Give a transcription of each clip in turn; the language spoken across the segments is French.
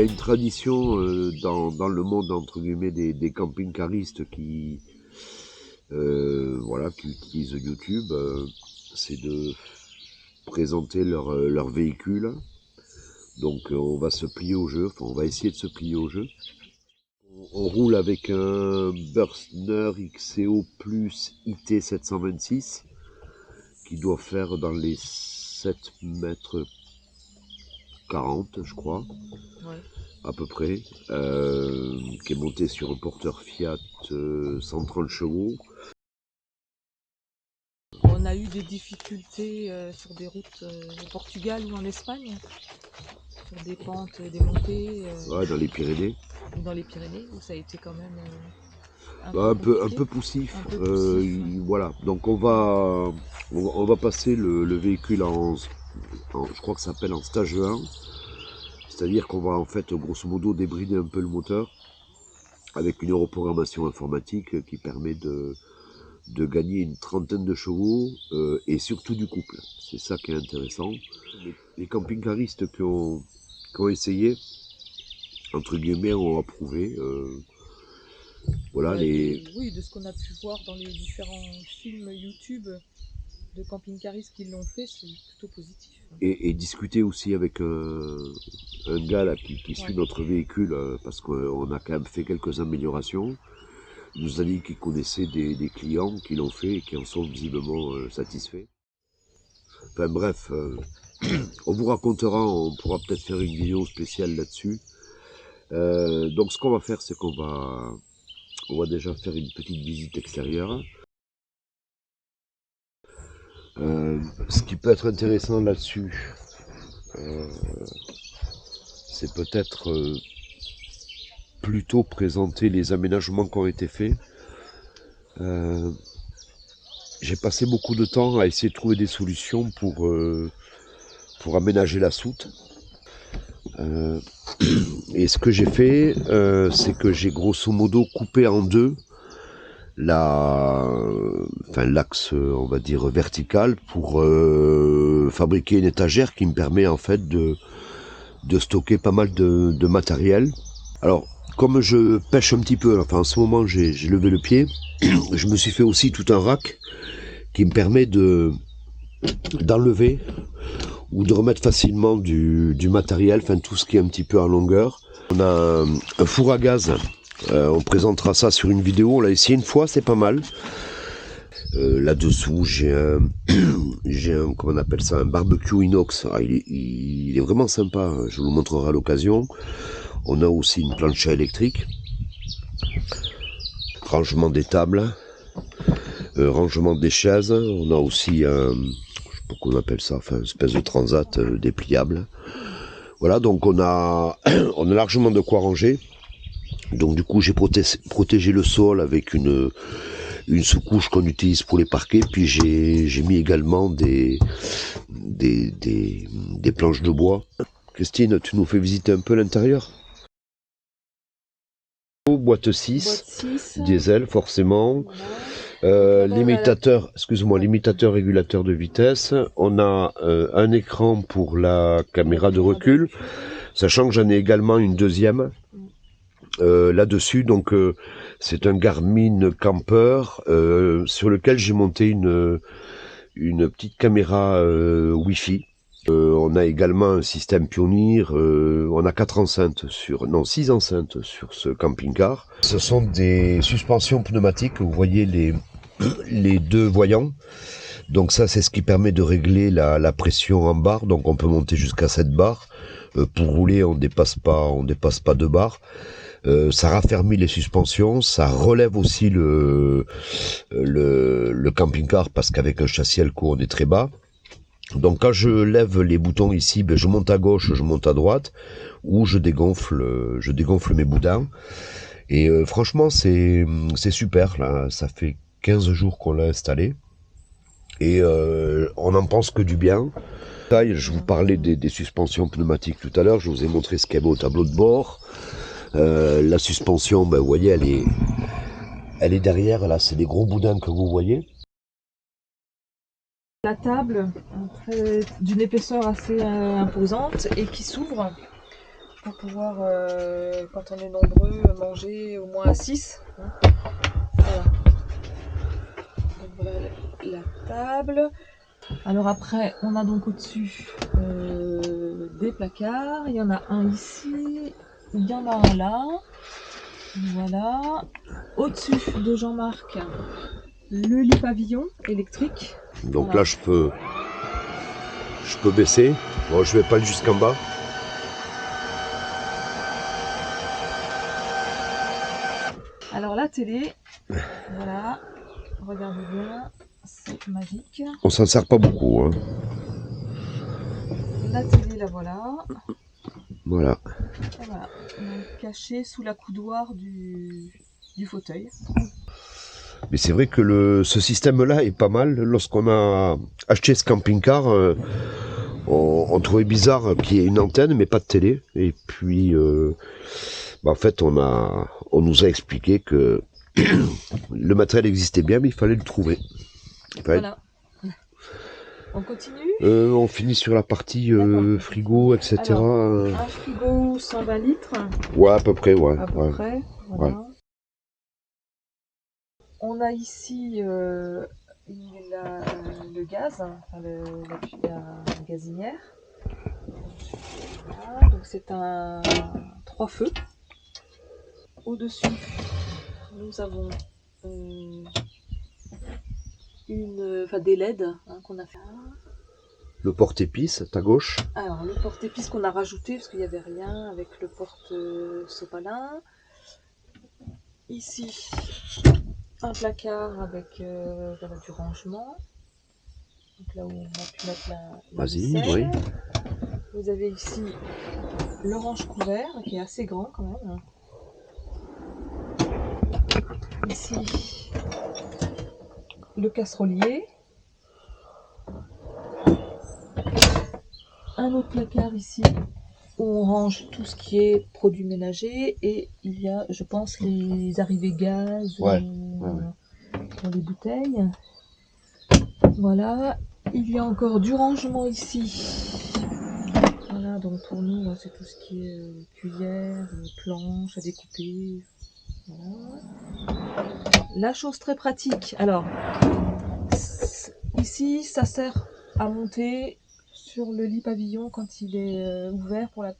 une tradition dans le monde entre guillemets des camping-caristes qui voilà, qui utilisent YouTube, c'est de présenter leur véhicule. Donc on va se plier au jeu, enfin on va essayer de se plier au jeu. On roule avec un Burstner XCO Plus IT 726 qui doit faire dans les 7 mètres 40 je crois, Ouais. à peu près, qui est monté sur un porteur Fiat 130 chevaux. On a eu des difficultés sur des routes au Portugal ou en Espagne, sur des pentes et des montées, Ouais, dans les Pyrénées. ou dans les Pyrénées, où ça a été quand même un Bah, peu un compliqué, peu poussif. un peu poussif. Voilà, donc on va passer le véhicule je crois que ça s'appelle en stage 1. C'est-à-dire qu'on va en fait grosso modo débrider un peu le moteur avec une reprogrammation informatique qui permet de gagner une trentaine de chevaux et surtout du couple. C'est ça qui est intéressant. Les camping-caristes qui ont essayé, entre guillemets, ont approuvé. Voilà, Bah, oui, de ce qu'on a pu voir dans les différents films YouTube de camping-caristes qui l'ont fait, c'est plutôt positif. et discuter aussi avec un gars là, qui suit Ouais. notre véhicule parce qu'on a quand même fait quelques améliorations. Il nous a dit qu'il connaissait des clients qui l'ont fait et qui en sont visiblement satisfaits. Enfin bref, on vous racontera, on pourra peut-être faire une vidéo spéciale là-dessus. Donc ce qu'on va faire, c'est on va déjà faire une petite visite extérieure. Ce qui peut être intéressant là-dessus, euh, c'est peut-être plutôt présenter les aménagements qui ont été faits. J'ai passé beaucoup de temps à essayer de trouver des solutions pour aménager la soute. Et ce que j'ai fait, c'est que j'ai grosso modo coupé en deux l'axe, on va dire, vertical pour fabriquer une étagère qui me permet en fait de stocker pas mal de matériel. Alors, comme je pêche un petit peu, enfin en ce moment j'ai levé le pied, je me suis fait aussi tout un rack qui me permet d'enlever ou de remettre facilement du matériel, enfin tout ce qui est un petit peu en longueur. On a un four à gaz, on présentera ça sur une vidéo, on l'a essayé une fois, c'est pas mal. Là-dessous, comment on appelle ça, un barbecue inox. Ah, il est vraiment sympa, je vous le montrerai à l'occasion. On a aussi une plancha électrique, rangement des tables, rangement des chaises. On a aussi je sais pas qu'on appelle ça, enfin, une espèce de transat dépliable. Voilà, donc on a, on a largement de quoi ranger. Donc du coup, j'ai protégé le sol avec une sous-couche qu'on utilise pour les parquets. Puis j'ai mis également des planches de bois. Christine, tu nous fais visiter un peu l'intérieur? Boîte 6, Boîte 6, diesel forcément. voilà. Donc là-bas, on a la... Limitateur, excuse-moi, Ouais, limitateur régulateur de vitesse. On a un écran pour la la caméra de caméra de recul, recul. sachant que j'en ai également une deuxième Mm. là-dessus. Donc c'est un Garmin Camper sur lequel j'ai monté une petite caméra Wi-Fi. On a également un système Pioneer, on a 6 enceintes sur ce camping-car. Ce sont des suspensions pneumatiques, vous voyez les deux voyants. Donc ça, c'est ce qui permet de régler la pression en barre. Donc on peut monter jusqu'à 7 bars. Pour rouler, on dépasse pas 2 bars. Ça raffermit les suspensions, ça relève aussi le camping-car parce qu'avec un châssis Elco, on est très bas. Donc quand je lève les boutons ici, ben, je monte à gauche, je monte à droite, ou je dégonfle mes boudins. Et franchement, c'est super. Là, ça fait 15 jours qu'on l'a installé. Et on n'en pense que du bien. Je vous parlais des suspensions pneumatiques tout à l'heure, je vous ai montré ce qu'il y avait au tableau de bord. La suspension, ben, vous voyez, elle est derrière, là, c'est des gros boudins que vous voyez. La table, d'une épaisseur assez imposante et qui s'ouvre. pour pouvoir, quand on est nombreux, manger au moins à 6. Hein. Voilà. Donc voilà la table. Alors après, on a donc au-dessus des placards. Il y en a un ici, il y en a un là. Voilà. Au-dessus de Jean-Marc, le lit pavillon électrique. Donc Voilà. là, je peux baisser. Bon, je vais pas aller jusqu'en bas. Alors la télé, voilà, regardez bien, c'est magique. On s'en sert pas beaucoup. Hein. La télé, la voilà. Voilà. Et voilà, donc cachée sous la coudoir du fauteuil. Mais c'est vrai que ce système-là est pas mal. Lorsqu'on a acheté ce camping-car, on trouvait bizarre qu'il y ait une antenne mais pas de télé. Et puis, en fait, on nous a expliqué que le matériel existait bien, mais il fallait le trouver. Voilà. On continue. On finit sur la partie frigo, etc. Alors, un frigo 120 litres. Ouais, à peu près, ouais. À peu ouais. près, voilà. Ouais. On a ici le gaz, enfin la gazinière. Voilà, donc c'est un 3 feux. Au-dessus, nous avons des LED qu'on a fait. Le porte-épices, ta gauche. Alors, le porte-épices qu'on a rajouté parce qu'il n'y avait rien avec le porte-sopalin. Ici, un placard avec du rangement. Donc là où on a pu mettre la Vas-y, vaisselle. oui. Vous avez ici le range-couvert qui est assez grand quand même. Ici, le casserolier. Un autre placard ici où on range tout ce qui est produits ménagers et il y a, je pense, les arrivées gaz Ouais. pour les bouteilles. Voilà, il y a encore du rangement ici. Voilà, donc pour nous, c'est tout ce qui est cuillère, planche à découper. Voilà. La chose très pratique, alors, ici, ça sert à monter sur le lit pavillon quand il est ouvert pour là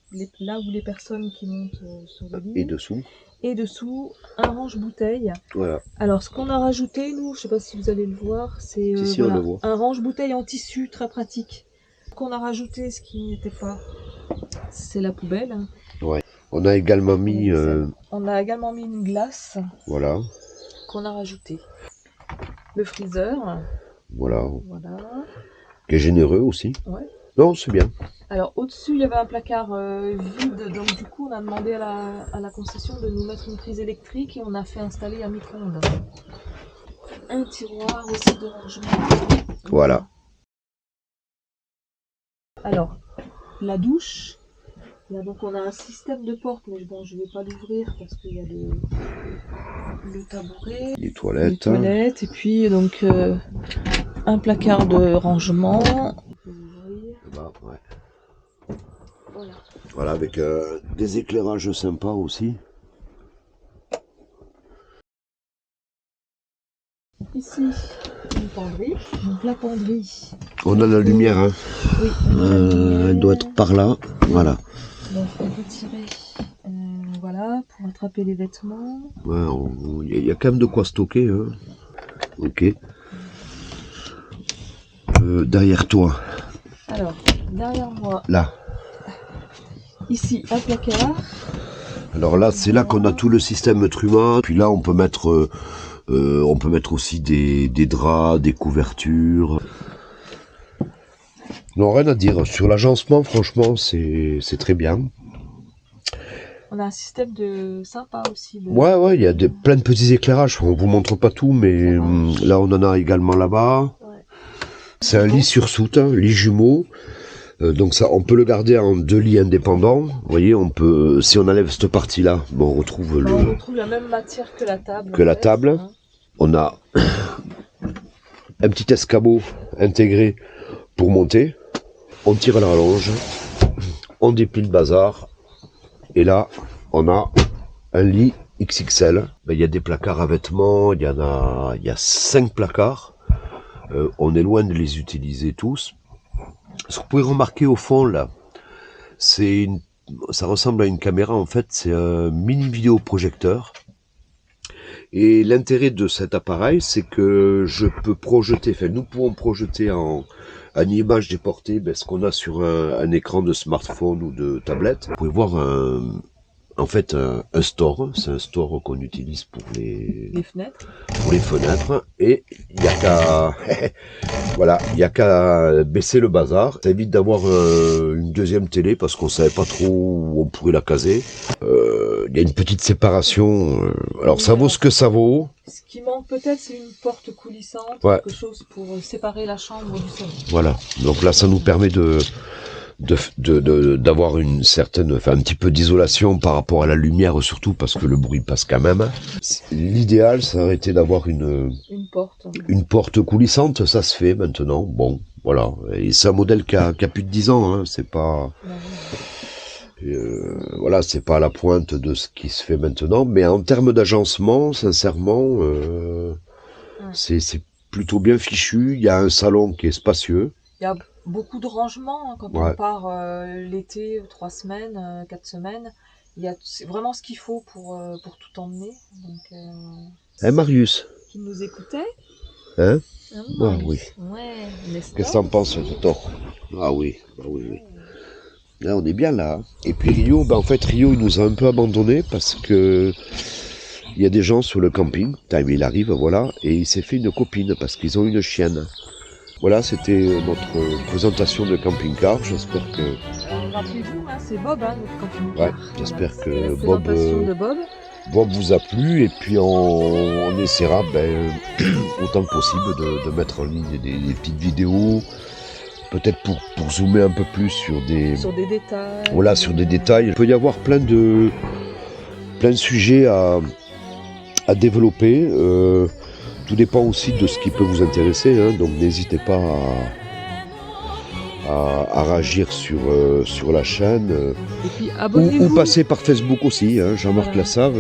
où les personnes qui montent sur le lit. Et dessous. Et dessous, un range-bouteille. Voilà. Alors, ce qu'on a rajouté, nous, je ne sais pas si vous allez le voir, c'est Si, on le voit. un range-bouteille en tissu très pratique. Ce qu'on a rajouté, ce qui n'était pas, c'est la poubelle. Ouais. On a également mis... On a également mis une glace. Voilà. Qu'on a rajouté. Le freezer. Voilà. Voilà. Qui est généreux aussi. Ouais. Non, c'est bien. Alors au-dessus, il y avait un placard vide, donc du coup, on a demandé à la concession de nous mettre une prise électrique et on a fait installer un micro-ondes. Un tiroir aussi de rangement. Voilà. Alors, la douche. Là, donc on a un système de porte, mais bon, je ne vais pas l'ouvrir parce qu'il y a le tabouret. Les toilettes. Les toilettes, et puis donc un placard de rangement. Bah, ouais. Voilà. Voilà, avec des éclairages sympas aussi. Ici, une penderie. Donc la penderie. On a la lumière, hein. Oui. Elle doit être par là. Voilà. Donc on peut tirer, voilà, pour attraper les vêtements. Ouais, il y a quand même de quoi stocker, hein. Ok. Derrière toi. Alors, derrière moi. Là. Ici, un placard. Alors là, c'est là qu'on a tout le système Truma. Puis là, on peut mettre aussi des draps, des couvertures. Non, rien à dire. Sur l'agencement, franchement, c'est très bien. On a un système de sympa aussi. Ouais, il y a plein de petits éclairages. On vous montre pas tout, mais là, on en a également là-bas. Ouais. C'est un lit sur soute, lit jumeau. Donc ça, on peut le garder en 2 lits indépendants. Vous voyez, on peut, si on enlève cette partie-là, bon, on retrouve on retrouve la même matière que la table. Hein. On a un petit escabeau intégré pour monter. On tire la rallonge, on déplie le bazar Et là, on a un lit XXL. Il y a des placards à vêtements, il y a 5 placards. On est loin de les utiliser tous. Ce que vous pouvez remarquer au fond là, ça ressemble à une caméra en fait, c'est un mini vidéoprojecteur. Et l'intérêt de cet appareil, c'est que nous pouvons projeter en image déportée ce qu'on a sur un écran de smartphone ou de tablette. Vous pouvez voir un store, c'est un store qu'on utilise pour les fenêtres. Pour les fenêtres, et il n'y a qu'à voilà, il y a qu'à baisser le bazar. Ça évite d'avoir une deuxième télé parce qu'on savait pas trop où on pourrait la caser. Il y a une petite séparation, alors ça vaut ce que ça vaut. Ce qui manque peut-être, c'est une porte coulissante, Ouais. quelque chose pour séparer la chambre du salon. Voilà, donc là ça nous permet d'avoir une certaine, un petit peu d'isolation par rapport à la lumière, surtout parce que le bruit passe quand même. L'idéal, ça aurait été d'avoir une porte coulissante, ça se fait maintenant. Bon, voilà. Et c'est un modèle qui a plus de 10 ans, hein. C'est pas, voilà, c'est pas à la pointe de ce qui se fait maintenant, mais en termes d'agencement, sincèrement, c'est plutôt bien fichu. Il y a un salon qui est spacieux. Il y a beaucoup de rangements quand on part l'été, 3 semaines, 4 semaines. C'est vraiment ce qu'il faut pour tout emmener. Donc, Marius, qui nous écoutait. Hein? Ah oui. Ouais, qu'est-ce que t'en penses, Thor? Ah oui, oui. Là, on est bien là. Et puis Rio, en fait, Rio, il nous a un peu abandonnés parce que il y a des gens sur le camping. Il arrive, voilà, et il s'est fait une copine parce qu'ils ont une chienne. Voilà, c'était notre présentation de camping-car. J'espère que... Rappelez-vous, c'est Bob, notre camping-car. Ouais, j'espère que Bob vous a plu. Et puis on essaiera autant que possible de mettre en ligne des petites vidéos. Peut-être pour zoomer un peu plus sur des détails. Voilà, sur des détails. Il peut y avoir plein de sujets à développer. Tout dépend aussi de ce qui peut vous intéresser, hein, donc n'hésitez pas à réagir sur la chaîne. Et puis abonnez-vous. Ou passer par Facebook aussi, hein, Jean-Marc Lassave,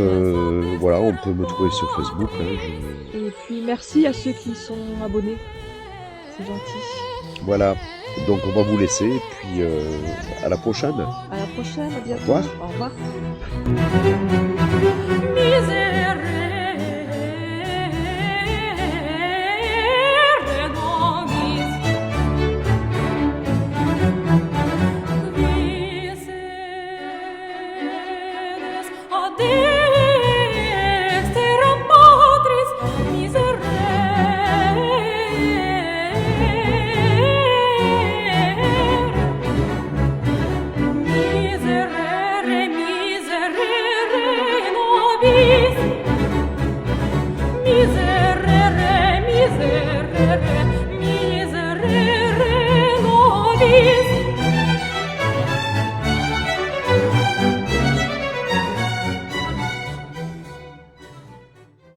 voilà, on peut me trouver sur Facebook. Et puis merci à ceux qui sont abonnés, c'est gentil. Voilà, donc on va vous laisser, et puis à la prochaine. À la prochaine, à bientôt. Au revoir. Au revoir.